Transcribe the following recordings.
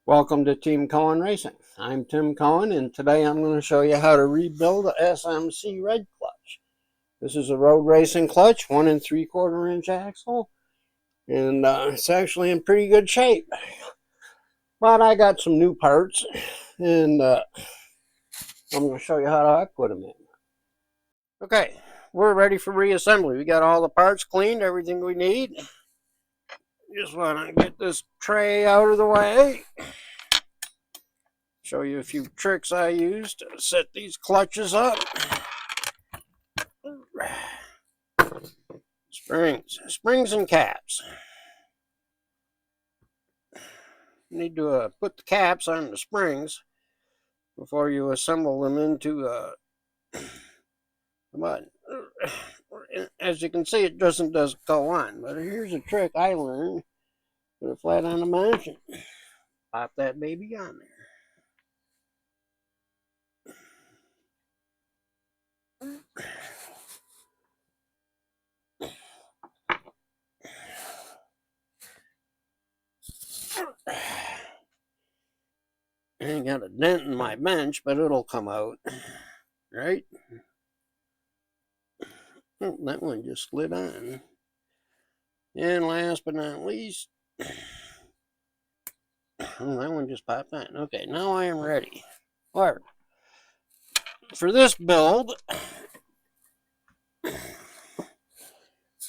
Welcome to Team Koen Racing. I'm Tim Koen, and today I'm going to show you how to rebuild the SMC Red Clutch. This is a road racing clutch, 1 3/4 inch axle, and it's actually in pretty good shape. But I got some new parts, and I'm going to show you how I put them in. Okay, we're ready for reassembly. We got all the parts cleaned, everything we need. Just want to get this tray out of the way. Show you a few tricks I used to set these clutches up. Springs and caps. You need to put the caps on the springs before you assemble them into the button. As you can see, it doesn't go on, but here's a trick I learned. Put it flat on the bench and pop that baby on there. I ain't got a dent in my bench, but it'll come out, right? Oh, that one just slid on. And last but not least, oh, that one just popped on. Okay, now I am ready. However, for this build,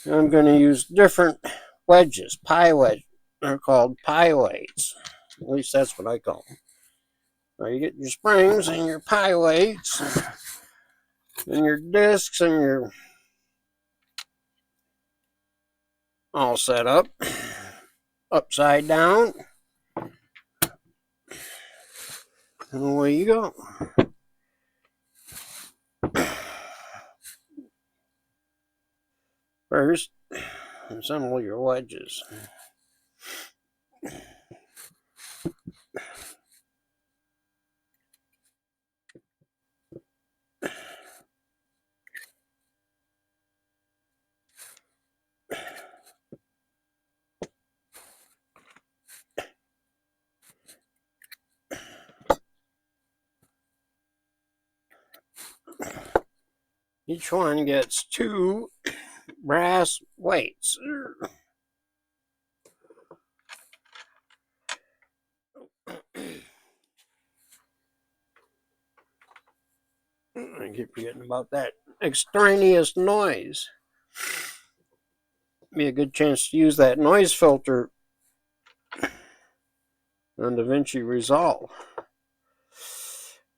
I'm going to use different wedges, pie wedges. They're called pie weights. At least that's what I call them. So you get your springs and your pie weights and your discs and your all set up upside down. And away you go. First, assemble your wedges. Each one gets 2 brass weights. I keep forgetting about that extraneous noise. Be a good chance to use that noise filter on DaVinci Resolve.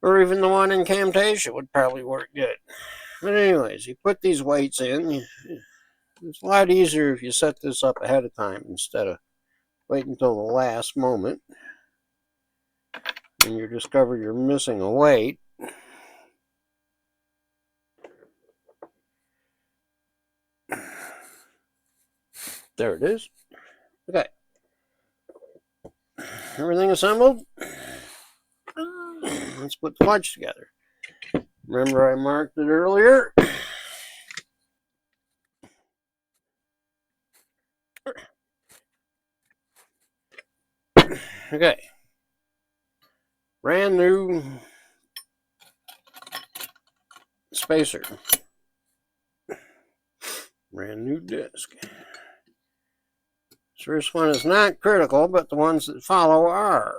Or even the one in Camtasia would probably work good. But anyways, you put these weights in. It's a lot easier if you set this up ahead of time instead of waiting until the last moment and you discover you're missing a weight. There it is. Okay. Everything assembled? Let's put the clutch together. Remember I marked it earlier? Okay. Brand new spacer. Brand new disc. This first one is not critical, but the ones that follow are.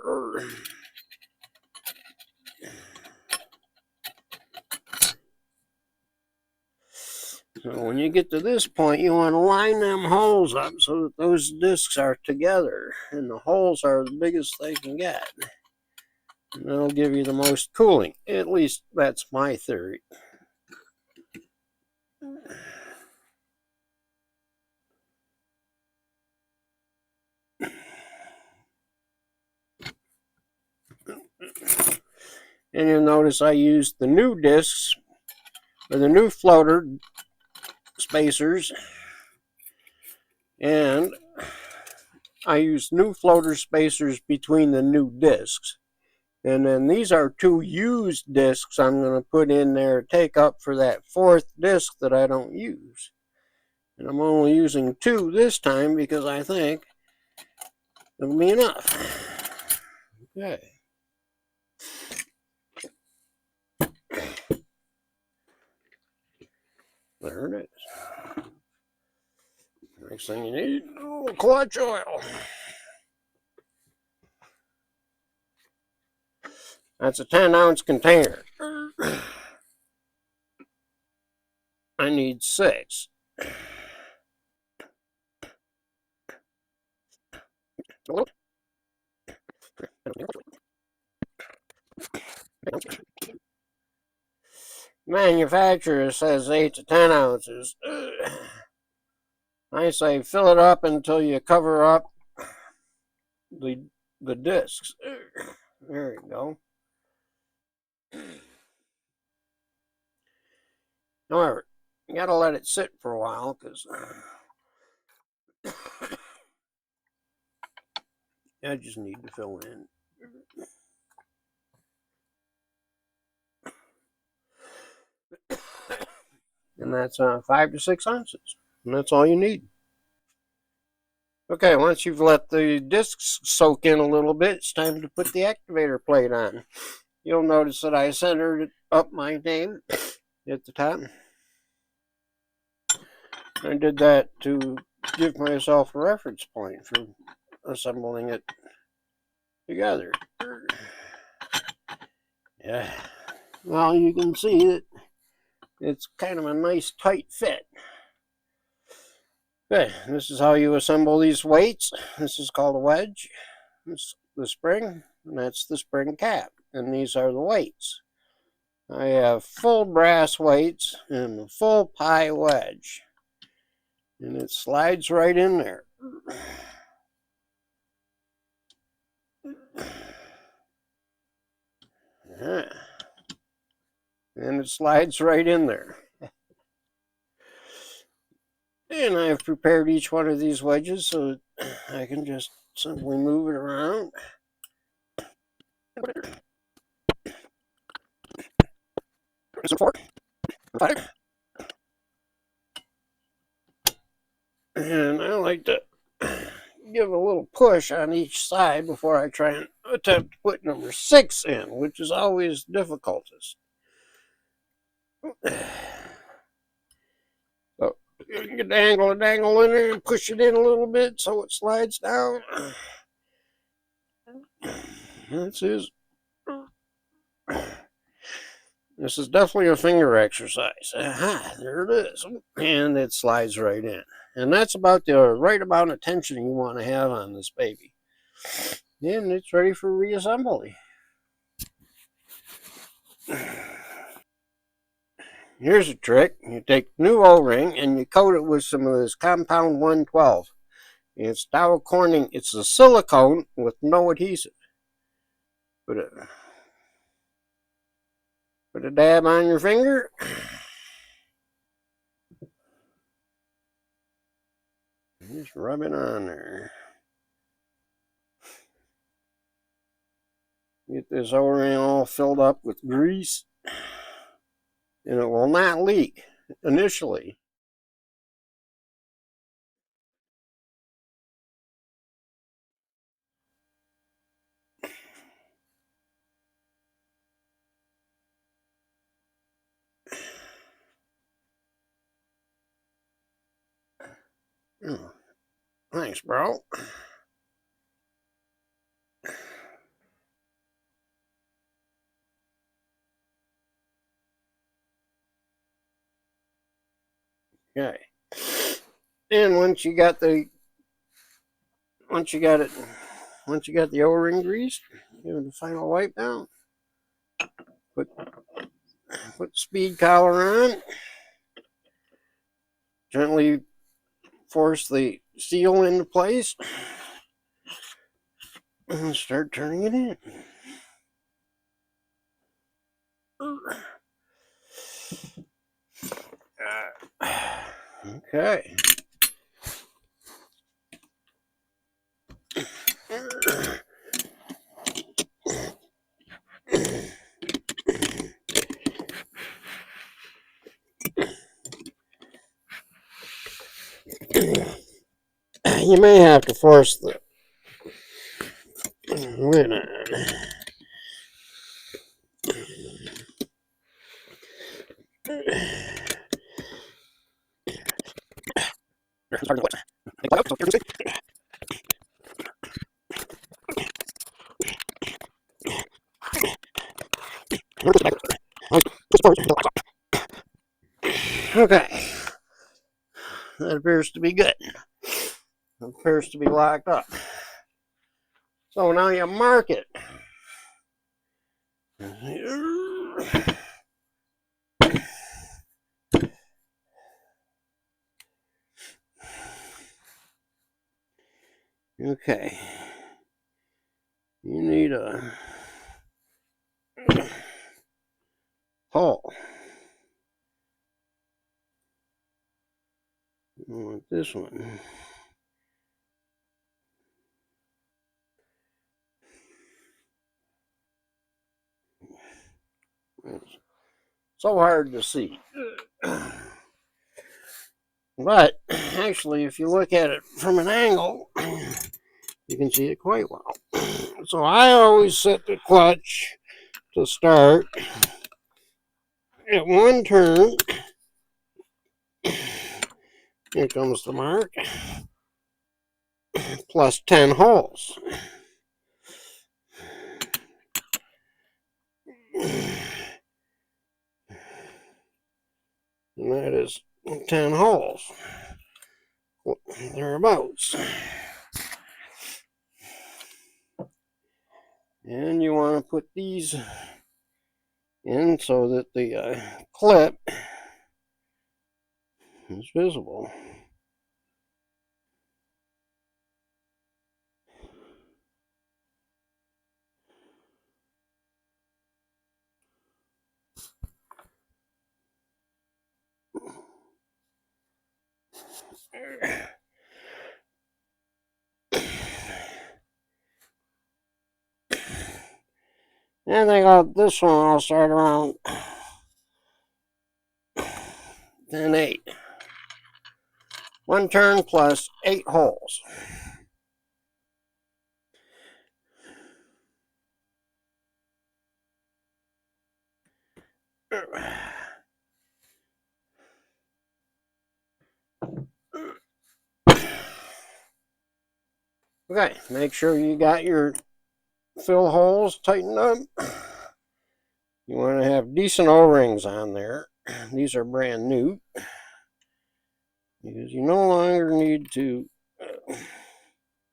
So when you get to this point, you want to line them holes up so that those discs are together and the holes are the biggest they can get. And that'll give you the most cooling. At least that's my theory. And you'll notice I used the new discs, or the new floater spacers, and I used new floater spacers between the new discs. And then these are 2 used discs I'm going to put in there to take up for that 4th disc that I don't use. And I'm only using 2 this time because I think it'll be enough. Okay. There it is. Next thing you need, a little clutch oil. That's a 10-ounce container. I need 6. Manufacturer says 8 to 10 ounces. I say fill it up until you cover up the discs. There you go. However, you gotta let it sit for a while because edges need to fill in. And that's 5 to 6 ounces. And that's all you need. Okay, once you've let the discs soak in a little bit, it's time to put the activator plate on. You'll notice that I centered up my name at the top. I did that to give myself a reference point for assembling it together. Yeah. Well, you can see that it's kind of a nice tight fit. Okay, this is how you assemble these weights. This is called a wedge. This is the spring, and that's the spring cap. And these are the weights. I have full brass weights and a full pie wedge. And it slides right in there. Yeah. And it slides right in there. And I've prepared each one of these wedges so I can just simply move it around. There's a 4, 5. And I like to give a little push on each side before I try and attempt to put number 6 in, which is always difficultest. So you can dangle in there and push it in a little bit so it slides down. That's it. This is definitely a finger exercise. Aha, there it is. And it slides right in. And that's about the right amount of tension you want to have on this baby. And it's ready for reassembly. Here's a trick. You take new O-ring and you coat it with some of this compound 112. It's Dow Corning. It's a silicone with no adhesive. Put a dab on your finger. Just rub it on there. Get this O-ring all filled up with grease. And it will not leak initially. Oh, thanks, bro. Okay. And once you got the O-ring greased, give it a final wipe down. Put the speed collar on. Gently force the seal into place. And start turning it in. Okay. You may have to force Wait a Okay, that appears to be good. It appears to be locked up. So now you mark it. Okay, you need a hole. I want this one. It's so hard to see. But actually, if you look at it from an angle, you can see it quite well. So I always set the clutch to start at one turn. Here comes the mark. Plus 10 holes. And that is 10 holes. Thereabouts. And you want to put these in so that the clip is visible. And I got this one, I'll start around 10-8. One turn plus 8 holes. Okay, make sure you got your fill holes tightened up. You want to have decent O-rings on there. These are brand new, because you no longer need to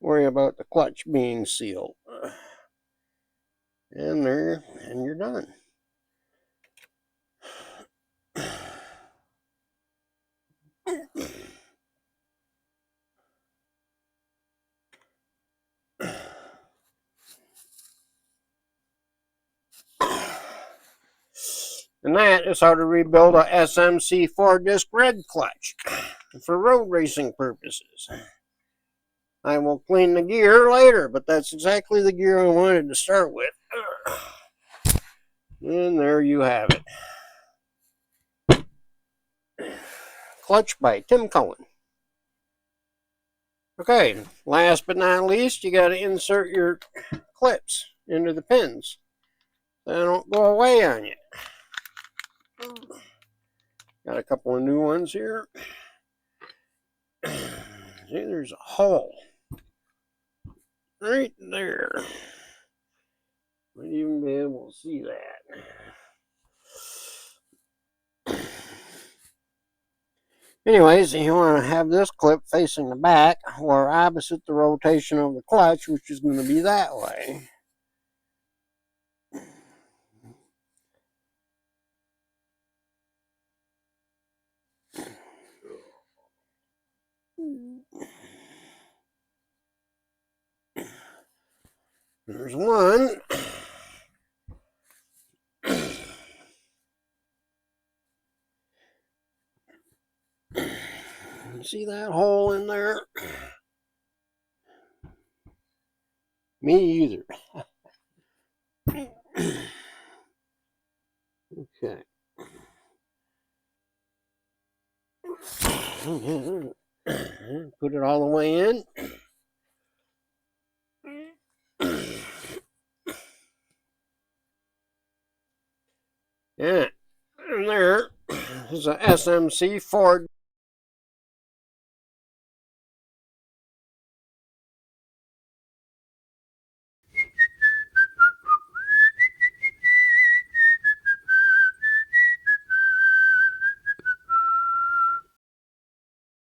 worry about the clutch being sealed. And you're done. And that is how to rebuild a SMC 4-disc red clutch for road racing purposes. I will clean the gear later, but that's exactly the gear I wanted to start with. And there you have it. Clutch by Tim Koen. Okay, last but not least, you got to insert your clips into the pins. They don't go away on you. Got a couple of new ones here. See, there's a hole right there. Might even be able to see that. Anyways, you want to have this clip facing the back or opposite the rotation of the clutch, which is going to be that way. There's one. See that hole in there? Me either. Okay. Put it all the way in. Yeah, and there is a SMC Ford